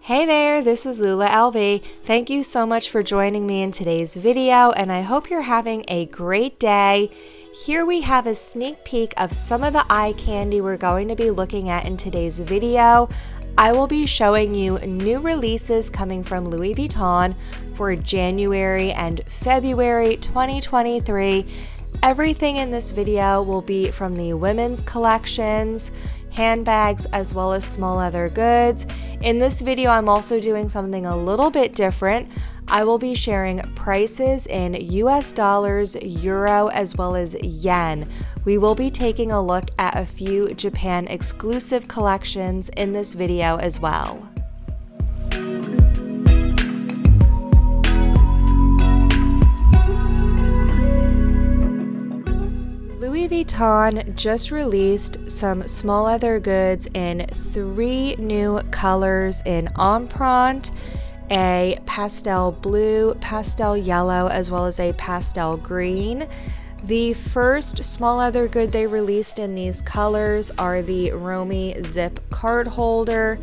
Hey there, this is lvxval. Thank you so much for joining me in today's video, and I hope you're having a great day. Here we have a sneak peek of some of the eye candy we're going to be looking at in today's video. I will be showing you new releases coming from Louis Vuitton for January and February 2023. Everything in this video will be from the women's collections, handbags, as well as small leather goods. In this video, I'm also doing something a little bit different. I will be sharing prices in US dollars, euro, as well as yen. We will be taking a look at a few Japan exclusive collections in this video as well. Louis Vuitton just released some small leather goods in 3 new colors in Empreinte, a pastel blue, pastel yellow, as well as a pastel green. The first small leather good they released in these colors are the Romy zip card holder.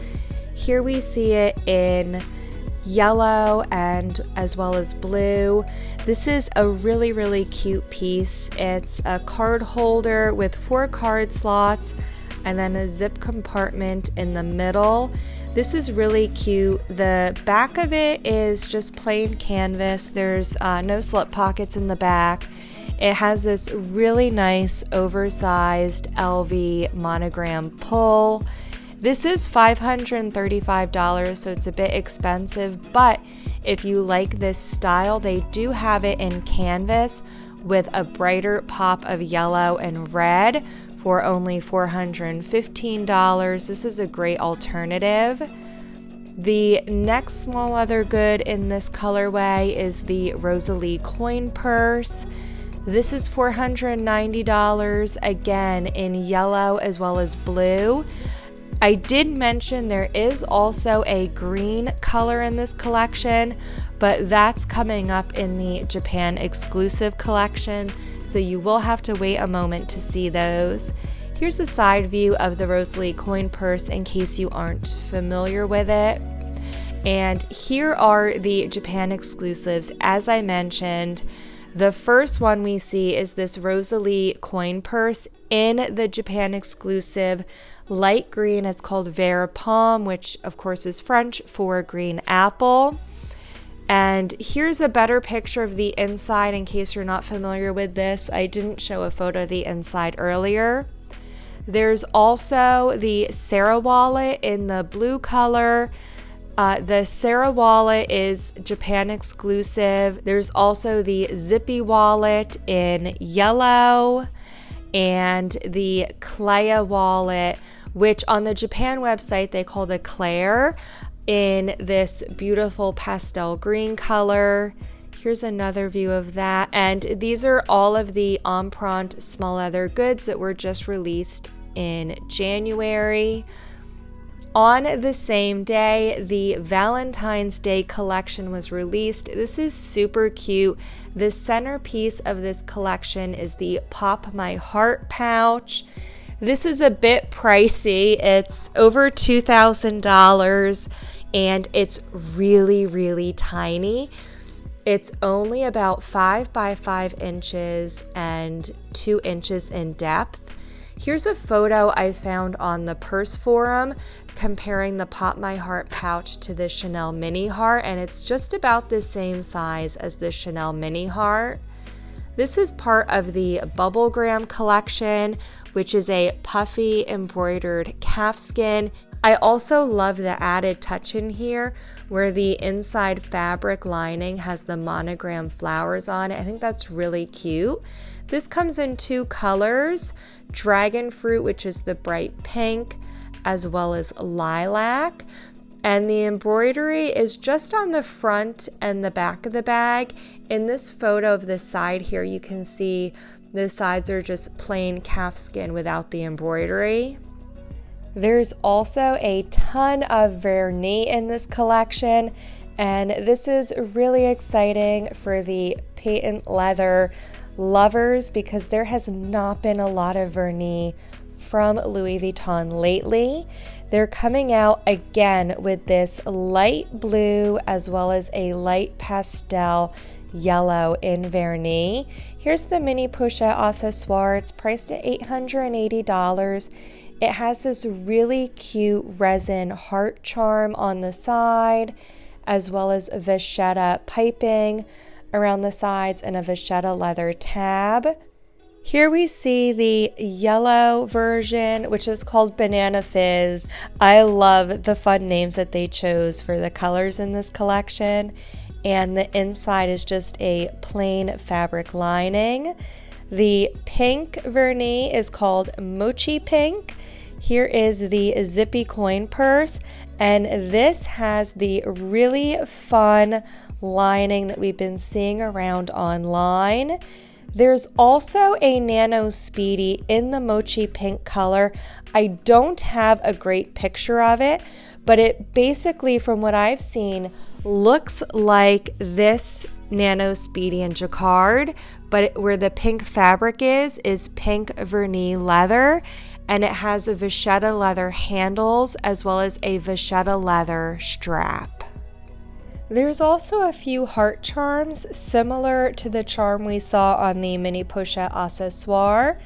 Here we see it in yellow and as well as blue. This is a really cute piece. It's a card holder with 4 card slots and then a zip compartment in the middle. This is really cute. The back of it is just plain canvas. There's no slip pockets in the back. It has this really nice oversized LV monogram pull. This is $535, so it's a bit expensive, but if you like this style, they do have it in canvas with a brighter pop of yellow and red for only $415. This is a great alternative. The next small leather good in this colorway is the Rosalie coin purse. This is $490, again in yellow as well as blue. I did mention there is also a green color in this collection, but that's coming up in the Japan exclusive collection, so you will have to wait a moment to see those. Here's a side view of the Rosalie coin purse in case you aren't familiar with it. And here are the Japan exclusives. As I mentioned, the first one we see is this Rosalie coin purse in the Japan exclusive light green. It's called Vert Pomme, which of course is French for green apple. And here's a better picture of the inside in case you're not familiar with this. I didn't show a photo of the inside earlier. There's also the Sarah wallet in the blue color. The Sarah wallet is Japan exclusive. There's also the Zippy wallet in yellow and the Clea wallet, which on the Japan website they call the Claire, in this beautiful pastel green color. Here's another view of that. And these are all of the Empreinte small leather goods that were just released in January. On the same day, the Valentine's Day collection was released. This is super cute. The centerpiece of this collection is the Pop My Heart pouch. This is a bit pricey. It's over $2,000 and it's really tiny. It's only about 5 by 5 inches and 2 inches in depth. Here's a photo I found on the Purse Forum comparing the Pop My Heart pouch to the Chanel Mini Heart, and it's just about the same size as the Chanel Mini Heart. This is part of the Bubblegram collection, which is a puffy embroidered calfskin. I also love the added touch in here where the inside fabric lining has the monogram flowers on it. I think that's really cute. This comes in 2 colors, dragon fruit, which is the bright pink, as well as lilac. And the embroidery is just on the front and the back of the bag. In this photo of the side here, you can see the sides are just plain calfskin without the embroidery. There's also a ton of vernis in this collection, and this is really exciting for the patent leather lovers because there has not been a lot of vernis from Louis Vuitton lately. They're coming out again with this light blue as well as a light pastel yellow in vernis. Here's the mini pochette accessoire. It's priced at $880. It has this really cute resin heart charm on the side, as well as vachetta piping around the sides and a vachetta leather tab. Here we see the yellow version, which is called Banana Fizz. I love the fun names that they chose for the colors in this collection. And the inside is just a plain fabric lining. The pink vernis is called Mochi Pink. Here is the zippy coin purse, and this has the really fun lining that we've been seeing around online. There's also a Nano Speedy in the Mochi Pink color. I don't have a great picture of it, but it basically, from what I've seen, looks like this Nano Speedy in jacquard, but where the pink fabric is pink vernis leather, and it has a vachetta leather handles as well as a vachetta leather strap. There's also a few heart charms similar to the charm we saw on the mini pochette accessoire.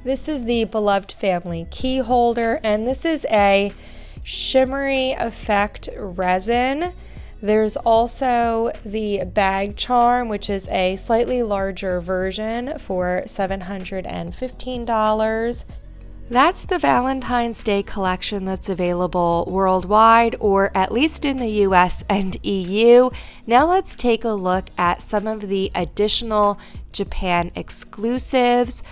This is the Beloved Family key holder, and this is a shimmery effect resin. There's also the bag charm, which is a slightly larger version for $715. That's the Valentine's Day collection that's available worldwide, or at least in the US and EU. Now let's take a look at some of the additional Japan exclusives.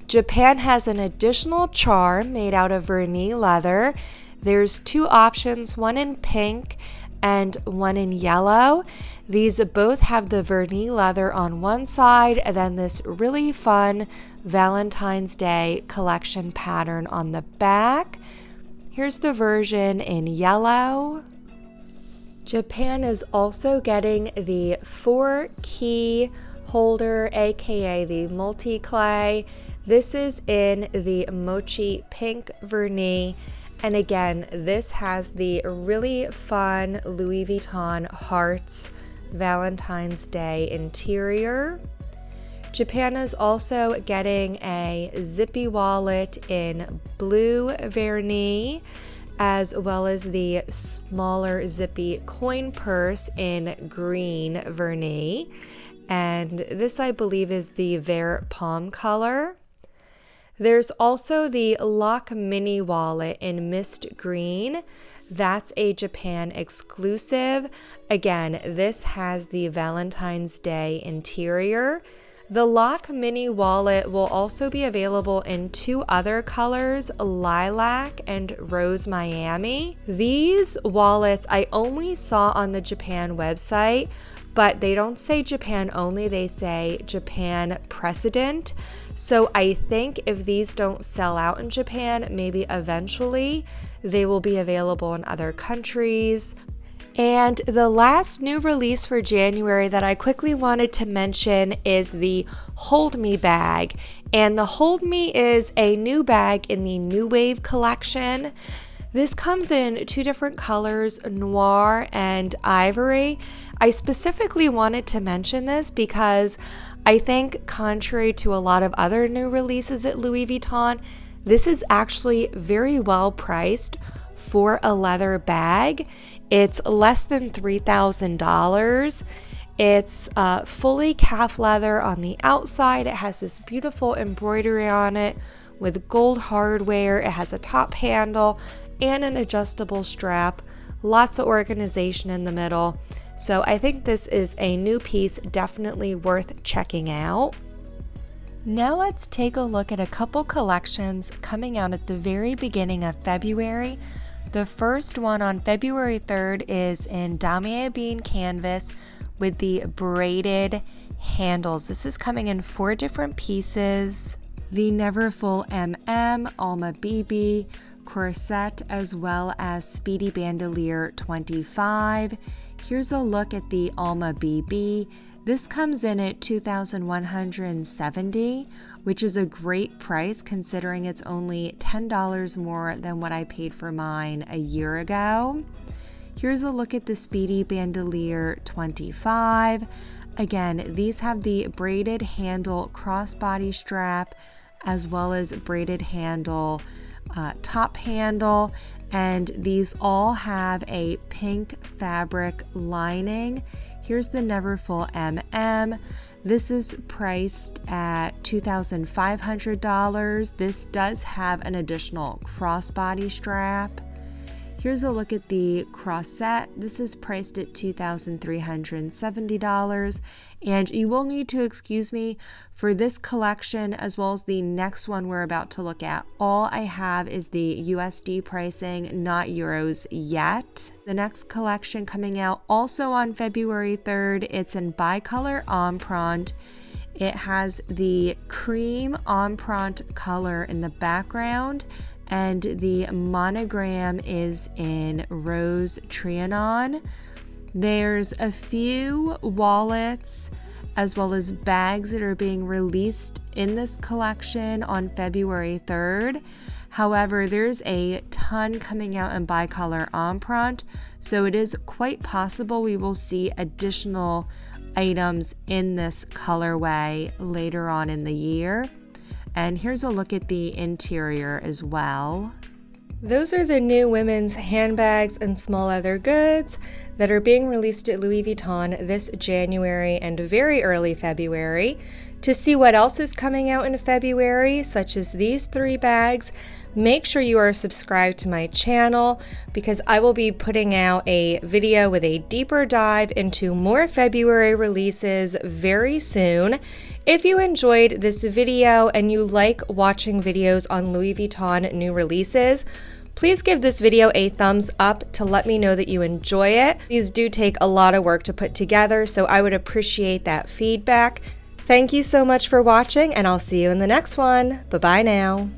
Japan has an additional charm made out of vernis leather. There's two options, one in pink and one in yellow. These both have the vernis leather on one side and then this really fun Valentine's Day collection pattern on the back. Here's the version in yellow. Japan is also getting the 4-key holder, aka the multi-clay. This is in the Mochi Pink vernis. And again, this has the really fun Louis Vuitton hearts Valentine's Day interior. Japan is also getting a zippy wallet in blue vernis, as well as the smaller zippy coin purse in green vernis. And this, I believe, is the Vert Palm color. There's also the Lock Mini wallet in mist green. That's a Japan exclusive. Again, this has the Valentine's Day interior. The Lock Mini wallet will also be available in two other colors, Lilac and Rose Miami. These wallets I only saw on the Japan website, but they don't say Japan only, they say Japan precedent. So I think if these don't sell out in Japan, maybe eventually they will be available in other countries. And the last new release for January that I quickly wanted to mention is the Hold Me bag. And the Hold Me is a new bag in the New Wave collection. This comes in two different colors, noir and ivory. I specifically wanted to mention this because I think, contrary to a lot of other new releases at Louis Vuitton, this is actually very well priced for a leather bag. It's less than $3,000. It's fully calf leather on the outside. It has this beautiful embroidery on it with gold hardware. It has a top handle and an adjustable strap. Lots of organization in the middle. So I think this is a new piece, definitely worth checking out. Now let's take a look at a couple collections coming out at the very beginning of February. The first one on February 3rd is in Damier bean canvas with the braided handles. This is coming in 4 different pieces. The Neverfull MM, Alma BB, Corset, as well as Speedy Bandolier 25. Here's a look at the Alma BB. This comes in at $2,170, which is a great price considering it's only $10 more than what I paid for mine a year ago. Here's a look at the Speedy Bandolier 25. Again, these have the braided handle crossbody strap as well as braided handle top handle, and these all have a pink fabric lining. Here's the Neverfull MM. This is priced at $2,500. This does have an additional crossbody strap. Here's a look at the Crossette. This is priced at $2,370, and you will need to excuse me for this collection as well as the next one we're about to look at. All I have is the USD pricing, not euros yet. The next collection coming out also on February 3rd, it's in Bicolor Empreinte. It has the cream Empreinte color in the background, and the monogram is in Rose Trianon. There's a few wallets as well as bags that are being released in this collection on February 3rd. However, there's a ton coming out in Bicolor Empreinte, so it is quite possible we will see additional items in this colorway later on in the year. And here's a look at the interior as well. Those are the new women's handbags and small leather goods that are being released at Louis Vuitton this January and very early February. To see what else is coming out in February, such as these 3 bags, make sure you are subscribed to my channel because I will be putting out a video with a deeper dive into more February releases very soon. If you enjoyed this video and you like watching videos on Louis Vuitton new releases, please give this video a thumbs up to let me know that you enjoy it. These do take a lot of work to put together, so I would appreciate that feedback. Thank you so much for watching, and I'll see you in the next one. Bye-bye now.